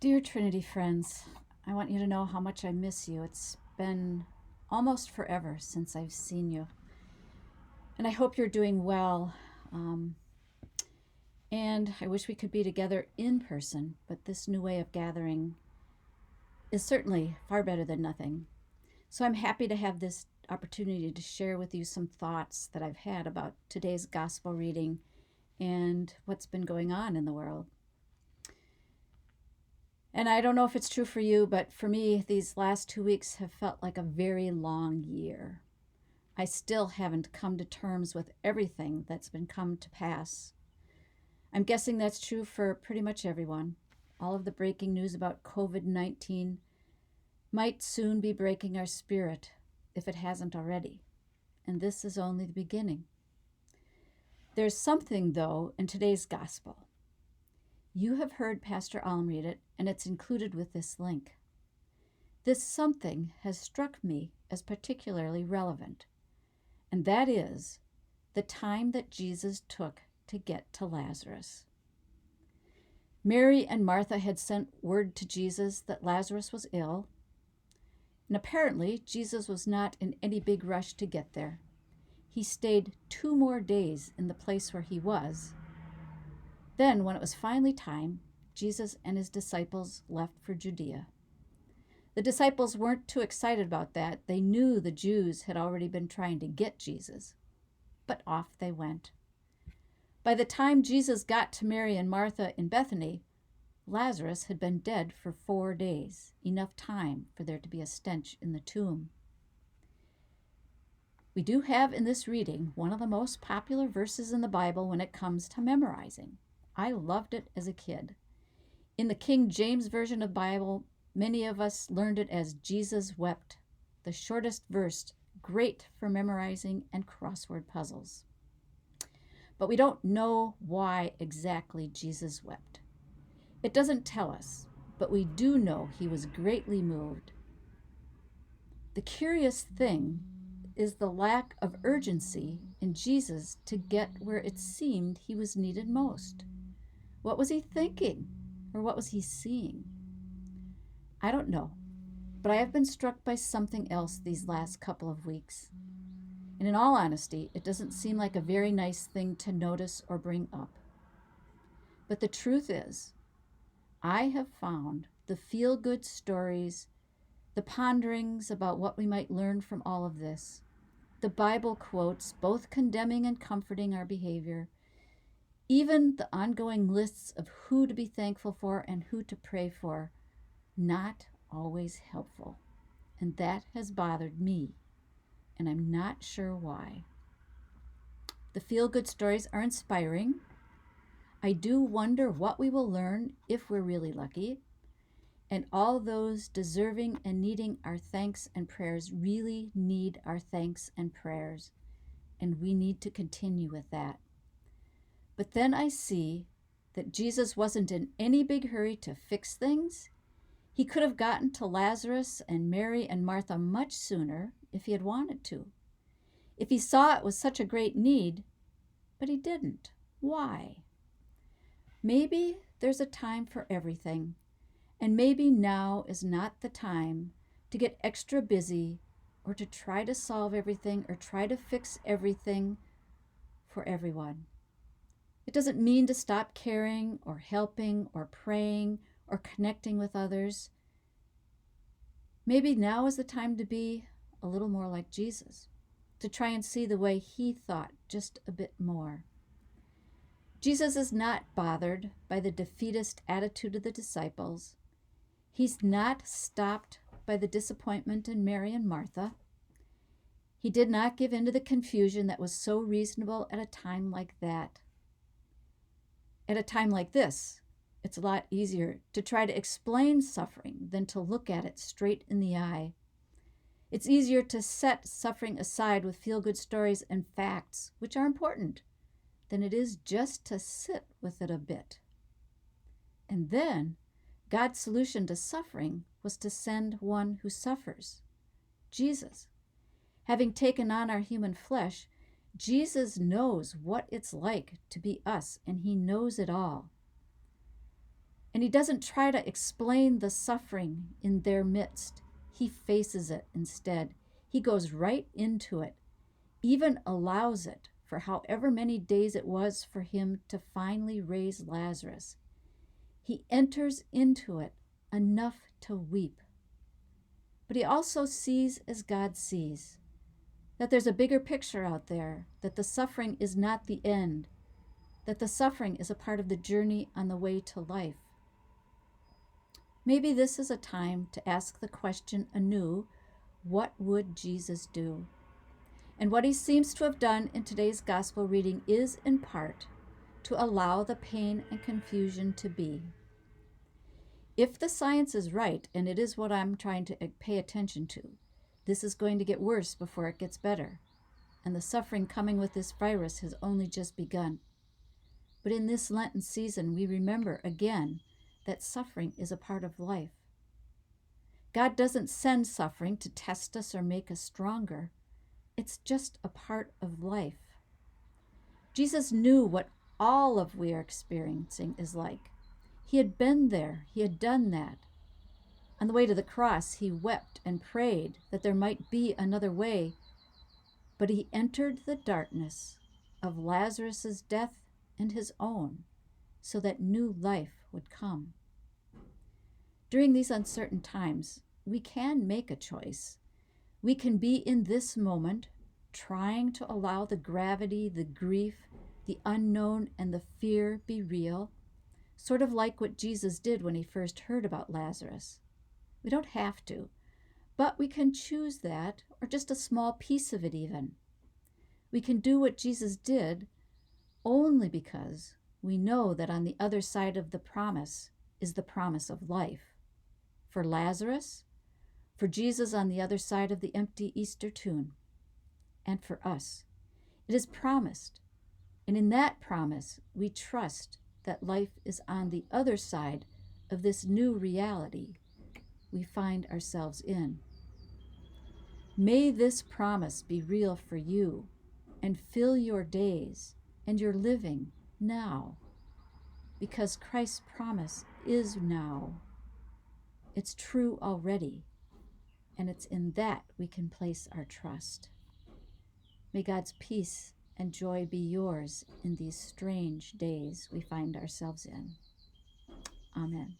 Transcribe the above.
Dear Trinity friends, I want you to know how much I miss you. It's been almost forever since I've seen you. And I hope you're doing well. And I wish we could be together in person, but this new way of gathering is certainly far better than nothing. So I'm happy to have this opportunity to share with you some thoughts that I've had about today's gospel reading and what's been going on in the world. And I don't know if it's true for you, but for me, these last 2 weeks have felt like a very long year. I still haven't come to terms with everything that's been come to pass. I'm guessing that's true for pretty much everyone. All of the breaking news about COVID-19 might soon be breaking our spirit, if it hasn't already. And this is only the beginning. There's something, though, in today's gospel. You have heard Pastor Alm read it, and it's included with this link. This something has struck me as particularly relevant, and that is the time that Jesus took to get to Lazarus. Mary and Martha had sent word to Jesus that Lazarus was ill, and apparently Jesus was not in any big rush to get there. He stayed 2 more days in the place where he was. Then, when it was finally time, Jesus and his disciples left for Judea. The disciples weren't too excited about that. They knew the Jews had already been trying to get Jesus, but off they went. By the time Jesus got to Mary and Martha in Bethany, Lazarus had been dead for 4 days, enough time for there to be a stench in the tomb. We do have in this reading one of the most popular verses in the Bible when it comes to memorizing. I loved it as a kid. In the King James Version of the Bible, many of us learned it as Jesus wept, the shortest verse, great for memorizing and crossword puzzles. But we don't know why exactly Jesus wept. It doesn't tell us, but we do know he was greatly moved. The curious thing is the lack of urgency in Jesus to get where it seemed he was needed most. What was he thinking? Or what was he seeing? I don't know, but I have been struck by something else these last couple of weeks. And in all honesty, it doesn't seem like a very nice thing to notice or bring up. But the truth is, I have found the feel-good stories, the ponderings about what we might learn from all of this, the Bible quotes, both condemning and comforting our behavior, even the ongoing lists of who to be thankful for and who to pray for, not always helpful. And that has bothered me, and I'm not sure why. The feel-good stories are inspiring. I do wonder what we will learn if we're really lucky. And all those deserving and needing our thanks and prayers really need our thanks and prayers. And we need to continue with that. But then I see that Jesus wasn't in any big hurry to fix things. He could have gotten to Lazarus and Mary and Martha much sooner if he had wanted to. If he saw it was such a great need, but he didn't. Why? Maybe there's a time for everything, and maybe now is not the time to get extra busy or to try to solve everything or try to fix everything for everyone. It doesn't mean to stop caring or helping or praying or connecting with others. Maybe now is the time to be a little more like Jesus, to try and see the way he thought just a bit more. Jesus is not bothered by the defeatist attitude of the disciples. He's not stopped by the disappointment in Mary and Martha. He did not give in to the confusion that was so reasonable at a time like that. At a time like this, it's a lot easier to try to explain suffering than to look at it straight in the eye. It's easier to set suffering aside with feel-good stories and facts, which are important, than it is just to sit with it a bit. And then, God's solution to suffering was to send one who suffers, Jesus. Having taken on our human flesh, Jesus knows what it's like to be us, and he knows it all. And he doesn't try to explain the suffering in their midst. He faces it instead. He goes right into it, even allows it for however many days it was for him to finally raise Lazarus. He enters into it enough to weep. But he also sees as God sees, that there's a bigger picture out there, that the suffering is not the end, that the suffering is a part of the journey on the way to life. Maybe this is a time to ask the question anew, what would Jesus do? And what he seems to have done in today's gospel reading is, in part, to allow the pain and confusion to be. If the science is right, and it is what I'm trying to pay attention to, this is going to get worse before it gets better. And the suffering coming with this virus has only just begun. But in this Lenten season, we remember again that suffering is a part of life. God doesn't send suffering to test us or make us stronger. It's just a part of life. Jesus knew what all of we are experiencing is like. He had been there. He had done that. On the way to the cross, he wept and prayed that there might be another way. But he entered the darkness of Lazarus' death and his own so that new life would come. During these uncertain times, we can make a choice. We can be in this moment trying to allow the gravity, the grief, the unknown, and the fear be real, sort of like what Jesus did when he first heard about Lazarus. We don't have to, but we can choose that, or just a small piece of it even. We can do what Jesus did only because we know that on the other side of the promise is the promise of life. For Lazarus, for Jesus on the other side of the empty Easter tomb, and for us. It is promised, and in that promise we trust that life is on the other side of this new reality we find ourselves in. May this promise be real for you and fill your days and your living now, because Christ's promise is now. It's true already, and it's in that we can place our trust. May God's peace and joy be yours in these strange days we find ourselves in. Amen.